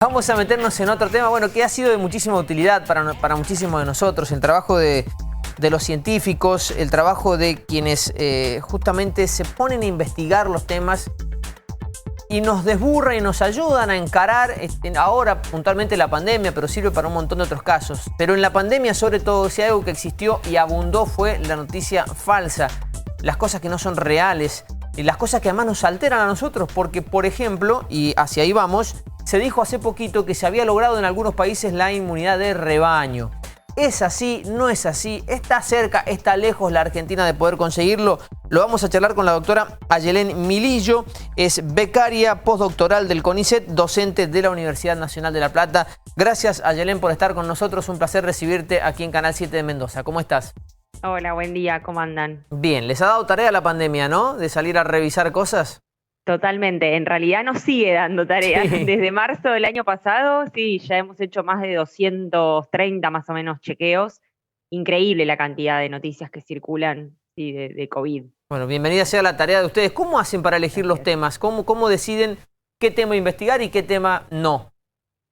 Vamos a meternos en otro tema, bueno, que ha sido de muchísima utilidad para muchísimos de nosotros, el trabajo de los científicos, el trabajo de quienes justamente se ponen a investigar los temas y nos desburran y nos ayudan a encarar ahora puntualmente la pandemia, pero sirve para un montón de otros casos. Pero en la pandemia, sobre todo, si algo que existió y abundó fue la noticia falsa, las cosas que no son reales y las cosas que además nos alteran a nosotros, porque, por ejemplo, y hacia ahí vamos, se dijo hace poquito que se había logrado en algunos países la inmunidad de rebaño. ¿Es así? ¿No es así? ¿Está cerca? ¿Está lejos la Argentina de poder conseguirlo? Lo vamos a charlar con la doctora Ayelén Milillo. Es becaria postdoctoral del CONICET, docente de la Universidad Nacional de La Plata. Gracias, Ayelén, por estar con nosotros. Un placer recibirte aquí en Canal 7 de Mendoza. ¿Cómo estás? Hola, buen día, ¿cómo andan? Bien, les ha dado tarea la pandemia, ¿no? De salir a revisar cosas. Totalmente, en realidad nos sigue dando tareas. Sí. Desde marzo del año pasado, sí, ya hemos hecho más de 230 más o menos chequeos. Increíble la cantidad de noticias que circulan, sí, de COVID. Bueno, bienvenida sea la tarea de ustedes. ¿Cómo hacen para elegir los Gracias. temas? ¿Cómo deciden qué tema investigar y qué tema no?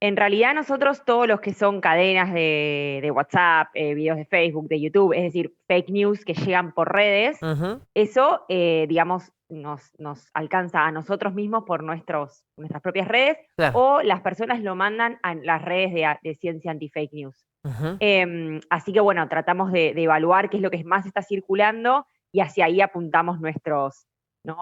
En realidad nosotros todos los que son cadenas de WhatsApp, videos de Facebook, de YouTube, es decir, fake news que llegan por redes, Ujú, eso, digamos, nos alcanza a nosotros mismos por nuestras propias redes, claro. o las personas lo mandan a las redes de Ciencia Anti-Fake News. Ujú. Así que bueno, tratamos de evaluar qué es lo que más está circulando y hacia ahí apuntamos ¿no?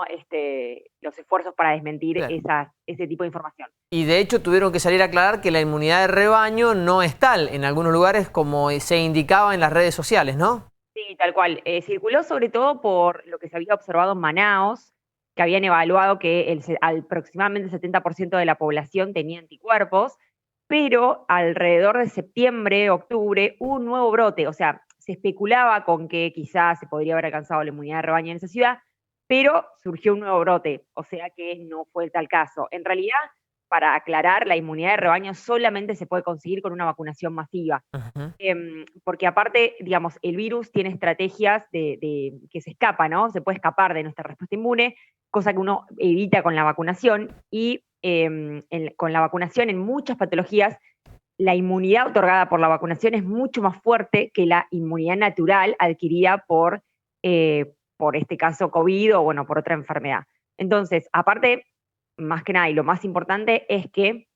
Los esfuerzos para desmentir Claro. ese tipo de información. Y de hecho tuvieron que salir a aclarar que la inmunidad de rebaño no es tal en algunos lugares como se indicaba en las redes sociales, ¿no? Sí, tal cual. Circuló sobre todo por lo que se había observado en Manaos, que habían evaluado que aproximadamente el 70% de la población tenía anticuerpos, pero alrededor de septiembre, octubre, hubo un nuevo brote. O sea, se especulaba con que quizás se podría haber alcanzado la inmunidad de rebaño en esa ciudad, pero surgió un nuevo brote, o sea que no fue tal caso. En realidad, para aclarar, la inmunidad de rebaño solamente se puede conseguir con una vacunación masiva. Ujú. Porque aparte, digamos, el virus tiene estrategias que se escapa, ¿no? Se puede escapar de nuestra respuesta inmune, cosa que uno evita con la vacunación, y con la vacunación en muchas patologías, la inmunidad otorgada por la vacunación es mucho más fuerte que la inmunidad natural adquirida por este caso COVID o, bueno, por otra enfermedad. Entonces, aparte, más que nada, y lo más importante es que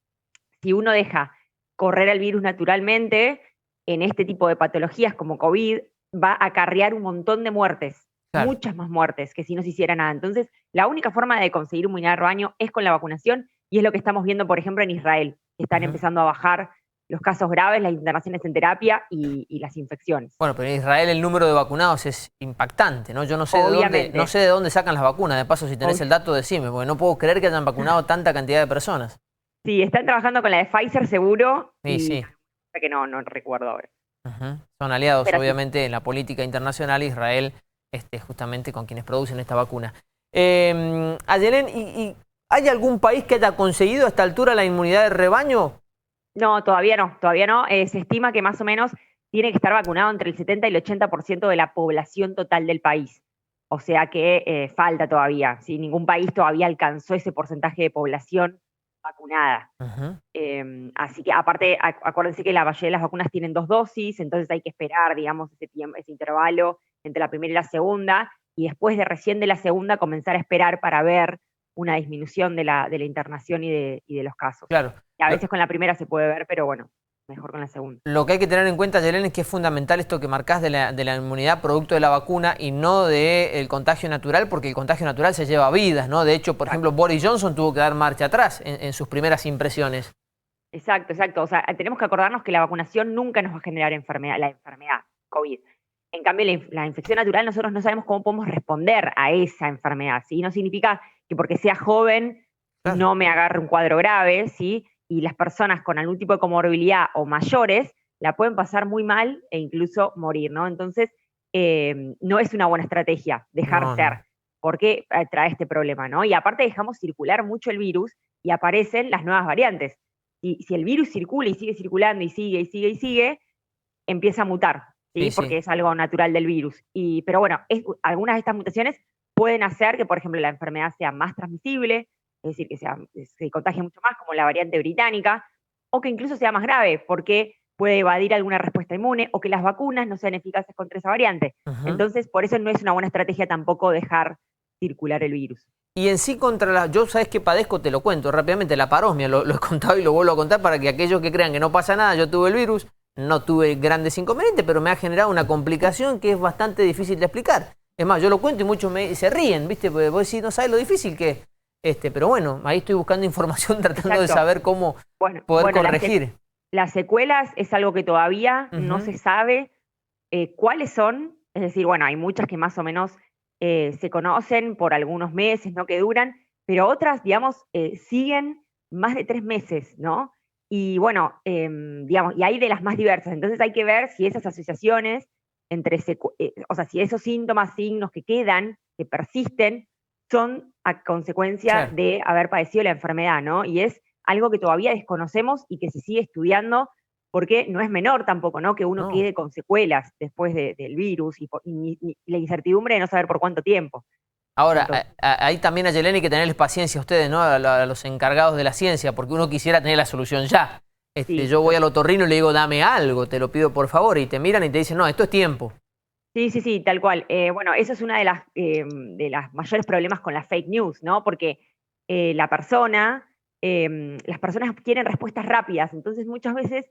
si uno deja correr al virus naturalmente, en este tipo de patologías como COVID, va a acarrear un montón de muertes, Claro. muchas más muertes que si no se hiciera nada. Entonces, la única forma de conseguir inmunidad de rebaño es con la vacunación, y es lo que estamos viendo, por ejemplo, en Israel, que están Ujú. empezando a bajar los casos graves, las internaciones en terapia y las infecciones. Bueno, pero en Israel el número de vacunados es impactante, ¿no? Yo no Obviamente. sé de dónde sacan las vacunas. De paso, si tenés el Ob- dato, decime, porque no puedo creer que hayan vacunado tanta cantidad de personas. sí, están trabajando con la de Pfizer seguro Sí, y sí. que no recuerdo ahora. Ujú. Son aliados, Pero sí. obviamente, en la política internacional, Israel, justamente con quienes producen esta vacuna. Ayelén, ¿y hay algún país que haya conseguido a esta altura la inmunidad de rebaño? No, todavía no, todavía no. Se estima que más o menos tiene que estar vacunado entre el 70 y el 80% de la población total del país. O sea que falta todavía, ¿sí? Ningún país todavía alcanzó ese porcentaje de población vacunada. Ujú. Así que aparte, acuérdense que la mayoría de las vacunas tienen 2 dosis, entonces hay que esperar, digamos, ese tiempo, ese intervalo entre la primera y la segunda, y después de recién de la segunda comenzar a esperar para ver una disminución de la internación y de los casos. Claro. Y a Lo, veces con la primera se puede ver, pero bueno, mejor con la segunda. lo que hay que tener en cuenta, Ayelén, es que es fundamental esto que marcás de la inmunidad producto de la vacuna y no del contagio natural, porque el contagio natural se lleva vidas, ¿no? De hecho, por ejemplo, Exacto, Boris Johnson tuvo que dar marcha atrás en sus primeras impresiones. exacto, exacto. O sea, tenemos que acordarnos que la vacunación nunca nos va a generar la enfermedad, COVID. En cambio, la infección natural, nosotros no sabemos cómo podemos responder a esa enfermedad, ¿sí? No significa que porque sea joven Claro. no me agarre un cuadro grave, ¿sí? Y las personas con algún tipo de comorbilidad o mayores la pueden pasar muy mal e incluso morir, ¿no? Entonces, no es una buena estrategia dejar No, ser, no. porque trae este problema, ¿no? Y aparte dejamos circular mucho el virus y aparecen las nuevas variantes. Si el virus circula y sigue circulando y sigue y sigue y sigue, empieza a mutar, Sí, ¿sí? sí. Porque es algo natural del virus. Pero bueno, algunas de estas mutaciones pueden hacer que, por ejemplo, la enfermedad sea más transmisible, es decir, que se contagie mucho más, como la variante británica, o que incluso sea más grave, porque puede evadir alguna respuesta inmune, o que las vacunas no sean eficaces contra esa variante. Entonces, por eso no es una buena estrategia tampoco dejar circular el virus. Y en sí yo sabes que padezco, te lo cuento rápidamente, la parosmia, lo he contado y lo vuelvo a contar para que aquellos que crean que no pasa nada, yo tuve el virus, no tuve grandes inconvenientes, pero me ha generado una complicación que es bastante difícil de explicar. Es más, yo lo cuento y muchos se ríen, ¿viste? Porque vos decís, no sabes lo difícil que es. Pero bueno, ahí estoy buscando información tratando de saber cómo poder corregir. Las secuelas es algo que todavía no se sabe cuáles son, es decir, bueno, hay muchas que más o menos se conocen por algunos meses, ¿no? Que duran, pero otras, digamos, siguen más de 3 meses, ¿no? Y bueno, digamos, y hay de las más diversas, entonces hay que ver si esas asociaciones entre, o sea, si esos síntomas, signos que quedan, que persisten, son a consecuencia de haber padecido la enfermedad, ¿no? Y es algo que todavía desconocemos y que se sigue estudiando, porque no es menor tampoco, ¿no? Que uno quede con secuelas después del virus y la incertidumbre de no saber por cuánto tiempo. Ahora, ahí también a Yelena hay que tenerles paciencia a ustedes, ¿no? A los encargados de la ciencia, porque uno quisiera tener la solución ya. Yo voy al otorrino y le digo, dame algo, te lo pido por favor, y te miran y te dicen, no, esto es tiempo. Sí, tal cual. Bueno, eso es una de las mayores problemas con las fake news, ¿no? Porque las personas quieren respuestas rápidas, entonces muchas veces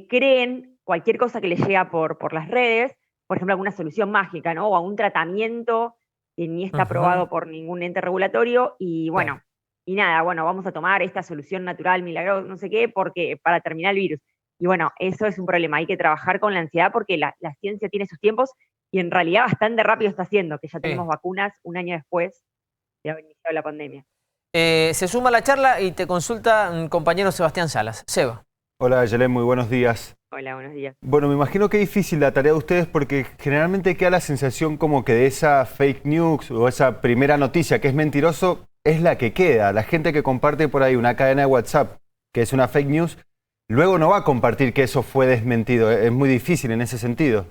creen cualquier cosa que les llega por las redes, por ejemplo, alguna solución mágica, ¿no? O a un tratamiento que ni está aprobado por ningún ente regulatorio, y bueno, y nada, bueno, vamos a tomar esta solución natural, milagrosa, no sé qué, porque para terminar el virus. Y bueno, eso es un problema, hay que trabajar con la ansiedad porque la ciencia tiene sus tiempos y en realidad bastante rápido está haciendo, que ya tenemos vacunas un año después de haber iniciado la pandemia. Se suma a la charla y te consulta un compañero Sebastián Salas. Seba. Hola, Yelén, muy buenos días. Hola, buenos días. Bueno, me imagino que es difícil la tarea de ustedes porque generalmente queda la sensación como que de esa fake news o esa primera noticia que es mentiroso es la que queda. La gente que comparte por ahí una cadena de WhatsApp que es una fake news, luego no va a compartir que eso fue desmentido. Es muy difícil en ese sentido.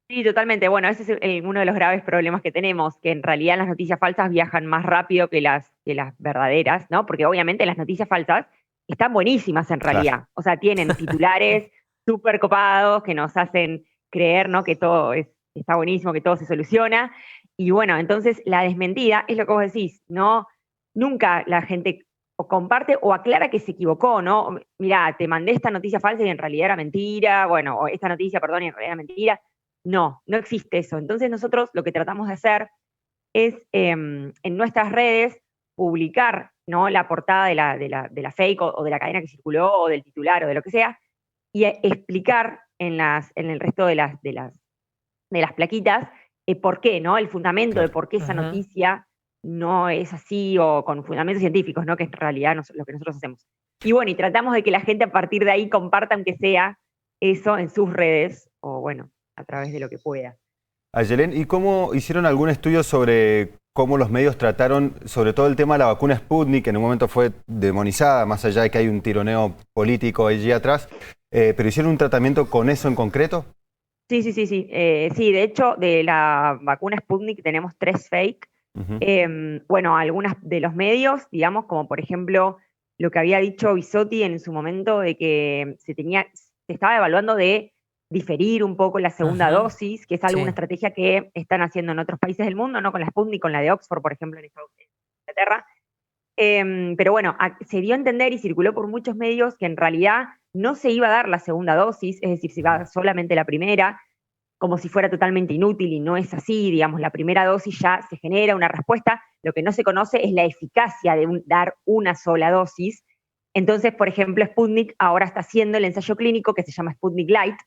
Sí, totalmente. Bueno, ese es uno de los graves problemas que tenemos, que en realidad las noticias falsas viajan más rápido que las verdaderas, ¿no? Porque obviamente las noticias falsas están buenísimas en realidad. Claro. O sea, tienen titulares súper copados que nos hacen creer, ¿no? Que todo está buenísimo, que todo se soluciona. Y bueno, entonces la desmentida es lo que vos decís, ¿no? Nunca la gente o comparte o aclara que se equivocó, ¿no? Mirá, te mandé esta noticia falsa y en realidad era mentira, bueno, o esta noticia, perdón, y en realidad era mentira. No existe eso. Entonces nosotros lo que tratamos de hacer es en nuestras redes publicar, ¿no? La portada de la fake o de la cadena que circuló o del titular o de lo que sea, y explicar en el resto de las plaquitas por qué, ¿no? El fundamento de por qué esa noticia no es así, o con fundamentos científicos, ¿no? Que es en realidad lo que nosotros hacemos. Y bueno, y tratamos de que la gente a partir de ahí comparta, aunque sea eso, en sus redes, o bueno, a través de lo que pueda. Ayelén, ¿y cómo hicieron algún estudio sobre cómo los medios trataron, sobre todo el tema de la vacuna Sputnik, que en un momento fue demonizada, más allá de que hay un tironeo político allí atrás, pero hicieron un tratamiento con eso en concreto? Sí. Sí, de hecho, de la vacuna Sputnik tenemos 3 fake. Bueno, algunas de los medios, digamos, como por ejemplo lo que había dicho Bisotti en su momento de que se estaba evaluando de diferir un poco la segunda dosis, que es alguna estrategia que están haciendo en otros países del mundo, no con la Sputnik, con la de Oxford, por ejemplo, en Inglaterra. Pero bueno, se dio a entender y circuló por muchos medios que en realidad no se iba a dar la segunda dosis, es decir, se iba a dar solamente la primera, como si fuera totalmente inútil, y no es así. Digamos, la primera dosis ya se genera una respuesta. Lo que no se conoce es la eficacia de dar una sola dosis. Entonces, por ejemplo, Sputnik ahora está haciendo el ensayo clínico que se llama Sputnik Light,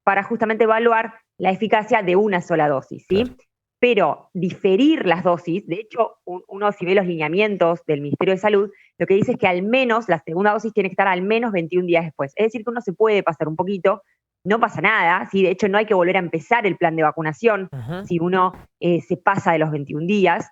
para justamente evaluar la eficacia de una sola dosis, ¿sí? Claro. Pero diferir las dosis, de hecho, uno si ve los lineamientos del Ministerio de Salud, lo que dice es que al menos la segunda dosis tiene que estar al menos 21 días después. Es decir, que uno se puede pasar un poquito, no pasa nada, ¿sí? De hecho, no hay que volver a empezar el plan de vacunación si uno se pasa de los 21 días,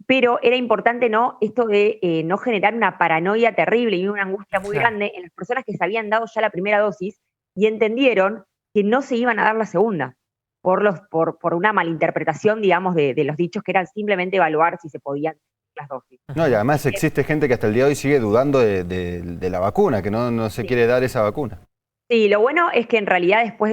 pero era importante, ¿no? Esto de no generar una paranoia terrible y una angustia muy grande en las personas que se habían dado ya la primera dosis y entendieron que no se iban a dar la segunda, por una malinterpretación, digamos, de los dichos que eran simplemente evaluar si se podían las dosis. No, y además existe gente que hasta el día de hoy sigue dudando de la vacuna, que no se quiere dar esa vacuna. Sí, lo bueno es que en realidad después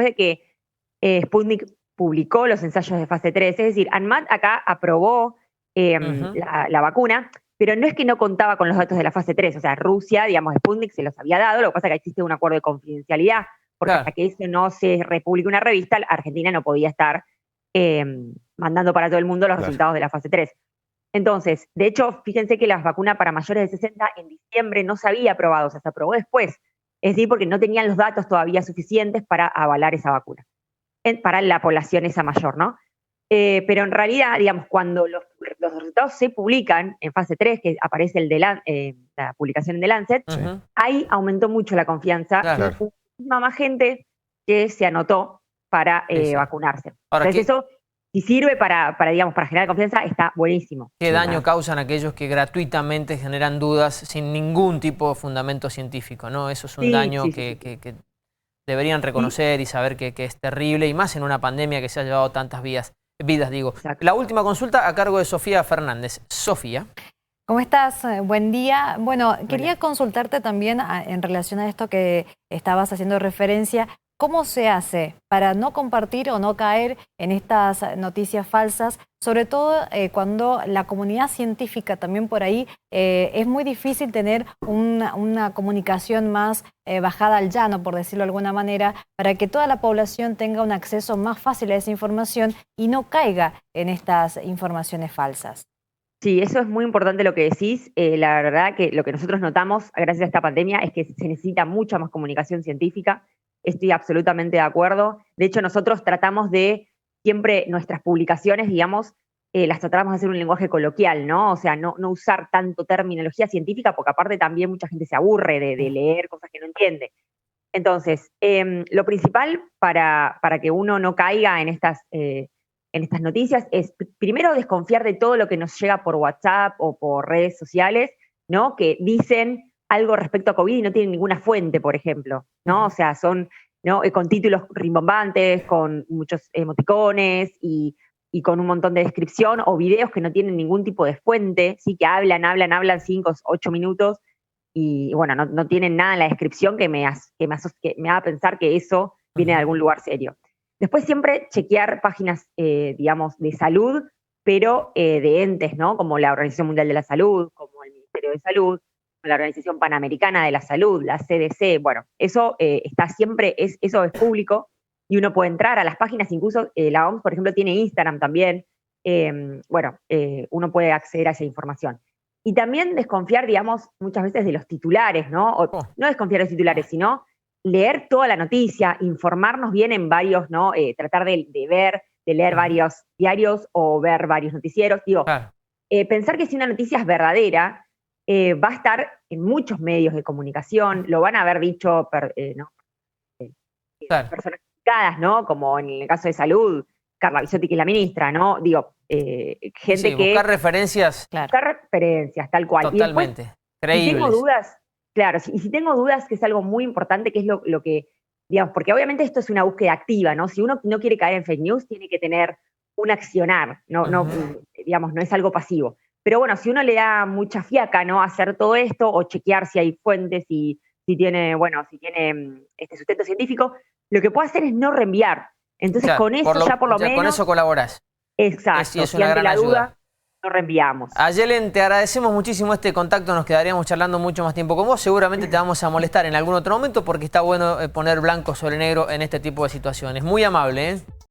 de que Sputnik publicó los ensayos de fase 3, es decir, ANMAT acá aprobó la vacuna, pero no es que no contaba con los datos de la fase 3, o sea, Rusia, digamos, Sputnik se los había dado, lo que pasa es que existe un acuerdo de confidencialidad, porque hasta que eso no se republique una revista, Argentina no podía estar mandando para todo el mundo los resultados de la fase 3. Entonces, de hecho, fíjense que la vacuna para mayores de 60 en diciembre no se había aprobado, o sea, se aprobó después, es decir, porque no tenían los datos todavía suficientes para avalar esa vacuna, para la población esa mayor, ¿no? Pero en realidad, digamos, cuando los resultados se publican en fase 3, que aparece la publicación de Lancet, ahí aumentó mucho la confianza. Claro. Y hubo más gente que se anotó para vacunarse. Ahora, entonces eso, si sirve para generar confianza, está buenísimo. ¿Qué daño causan aquellos que gratuitamente generan dudas sin ningún tipo de fundamento científico, ¿no? Eso es un daño que deberían reconocer y saber que es terrible, y más en una pandemia que se ha llevado tantas vidas. Exacto. La última consulta a cargo de Sofía Fernández. Sofía. ¿Cómo estás? Buen día. Bueno, quería consultarte también en relación a esto que estabas haciendo referencia. ¿Cómo se hace para no compartir o no caer en estas noticias falsas? Sobre todo cuando la comunidad científica también por ahí es muy difícil tener una comunicación más bajada al llano, por decirlo de alguna manera, para que toda la población tenga un acceso más fácil a esa información y no caiga en estas informaciones falsas. Sí, eso es muy importante lo que decís. La verdad que lo que nosotros notamos gracias a esta pandemia es que se necesita mucha más comunicación científica. Estoy absolutamente de acuerdo. De hecho, nosotros tratamos de siempre nuestras publicaciones, digamos, las tratamos de hacer un lenguaje coloquial, ¿no? O sea, no usar tanto terminología científica, porque aparte también mucha gente se aburre de leer cosas que no entiende. Entonces, lo principal para que uno no caiga en estas noticias es, primero, desconfiar de todo lo que nos llega por WhatsApp o por redes sociales, ¿no? Que dicen algo respecto a COVID y no tienen ninguna fuente, por ejemplo, ¿no? O sea, son, ¿no?, con títulos rimbombantes, con muchos emoticones y con un montón de descripción, o videos que no tienen ningún tipo de fuente, sí, que hablan 5 o 8 minutos y, bueno, no tienen nada en la descripción que me haga pensar que eso viene de algún lugar serio. Después siempre chequear páginas, digamos, de salud, pero de entes, ¿no? Como la Organización Mundial de la Salud, como el Ministerio de Salud, la Organización Panamericana de la Salud, la CDC, bueno, eso está siempre, eso es público y uno puede entrar a las páginas, incluso la OMS, por ejemplo, tiene Instagram también, uno puede acceder a esa información. Y también desconfiar, digamos, muchas veces de los titulares, ¿no? No desconfiar de los titulares, sino leer toda la noticia, informarnos bien en varios, ¿no? Tratar de leer varios diarios o ver varios noticieros. Digo, pensar que si una noticia es verdadera, va a estar en muchos medios de comunicación, lo van a haber dicho personas indicadas, ¿no? Como en el caso de salud, Carla Bisotti, que es la ministra, ¿no? Digo, gente que... Buscar referencias. Buscar referencias, tal cual. Totalmente. Y después, creíbles. Si tengo dudas, claro, y si tengo dudas, que es algo muy importante, que es lo que, digamos, porque obviamente esto es una búsqueda activa, ¿no? Si uno no quiere caer en fake news, tiene que tener un accionar, digamos, no es algo pasivo. Pero bueno, si uno le da mucha fiaca, ¿no?, hacer todo esto, o chequear si hay fuentes, si tiene sustento científico, lo que puede hacer es no reenviar. Entonces, con eso por lo menos... Con eso colaborás. Exacto. Si ante la duda, no reenviamos. Ayelen, te agradecemos muchísimo este contacto, nos quedaríamos charlando mucho más tiempo con vos. Seguramente te vamos a molestar en algún otro momento porque está bueno poner blanco sobre negro en este tipo de situaciones. Muy amable, ¿eh?